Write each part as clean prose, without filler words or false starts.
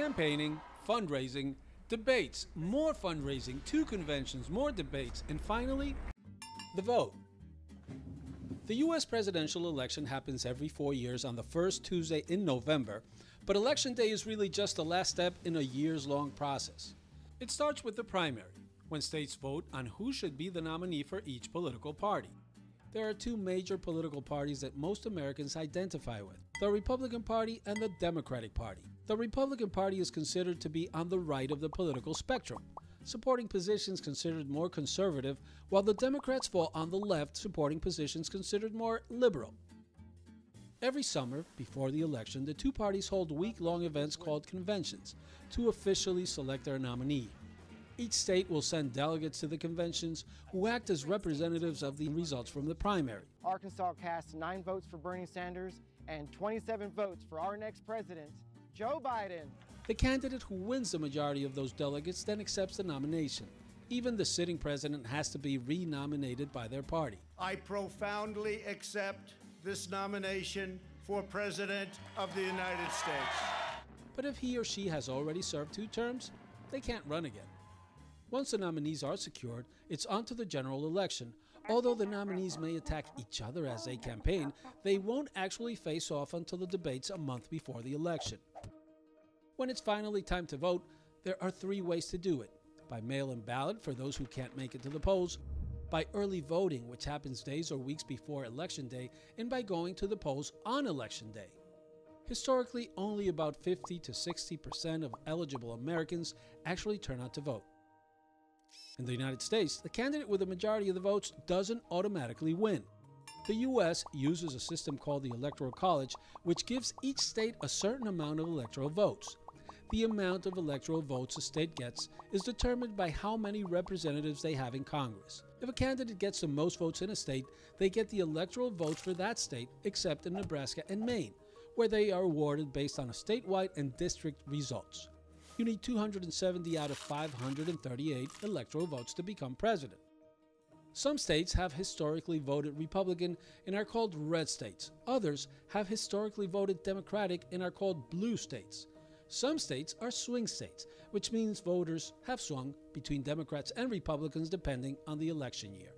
campaigning, fundraising, debates, more fundraising, 2 conventions, more debates, and finally, the vote. The U.S. presidential election happens every 4 years on the first Tuesday in November, but Election Day is really just the last step in a years-long process. It starts with the primary, when states vote on who should be the nominee for each political party. There are 2 major political parties that most Americans identify with, the Republican Party and the Democratic Party. The Republican Party is considered to be on the right of the political spectrum, supporting positions considered more conservative, while the Democrats fall on the left, supporting positions considered more liberal. Every summer, before the election, the 2 parties hold week-long events called conventions to officially select their nominee. Each state will send delegates to the conventions who act as representatives of the results from the primary. Arkansas cast 9 votes for Bernie Sanders and 27 votes for our next president, Joe Biden. The candidate who wins the majority of those delegates then accepts the nomination. Even the sitting president has to be re-nominated by their party. I profoundly accept this nomination for President of the United States. But if he or she has already served 2 terms, they can't run again. Once the nominees are secured, it's on to the general election. Although the nominees may attack each other as they campaign, they won't actually face off until the debates a month before the election. When it's finally time to vote, there are 3 ways to do it: by mail-in ballot for those who can't make it to the polls, by early voting, which happens days or weeks before Election Day, and by going to the polls on Election Day. Historically, only about 50 to 60% of eligible Americans actually turn out to vote. In the United States, the candidate with a majority of the votes doesn't automatically win. The U.S. uses a system called the Electoral College, which gives each state a certain amount of electoral votes. The amount of electoral votes a state gets is determined by how many representatives they have in Congress. If a candidate gets the most votes in a state, they get the electoral votes for that state, except in Nebraska and Maine, where they are awarded based on a statewide and district results. You need 270 out of 538 electoral votes to become president. Some states have historically voted Republican and are called red states. Others have historically voted Democratic and are called blue states. Some states are swing states, which means voters have swung between Democrats and Republicans depending on the election year.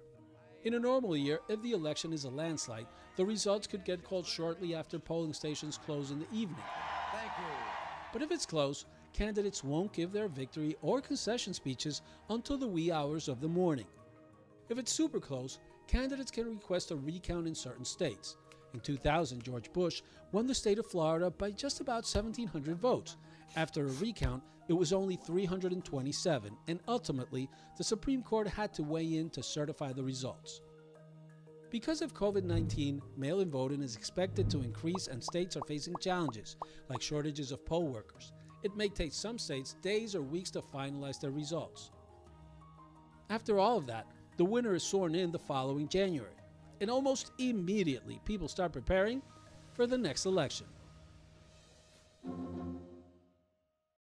In a normal year, if the election is a landslide, the results could get called shortly after polling stations close in the evening. Thank you. But if it's close, candidates won't give their victory or concession speeches until the wee hours of the morning. If it's super close, candidates can request a recount in certain states. In 2000, George Bush won the state of Florida by just about 1,700 votes. After a recount, it was only 327, and ultimately, the Supreme Court had to weigh in to certify the results. Because of COVID-19, mail-in voting is expected to increase and states are facing challenges, like shortages of poll workers. It may take some states days or weeks to finalize their results. After all of that, the winner is sworn in the following January, and almost immediately people start preparing for the next election.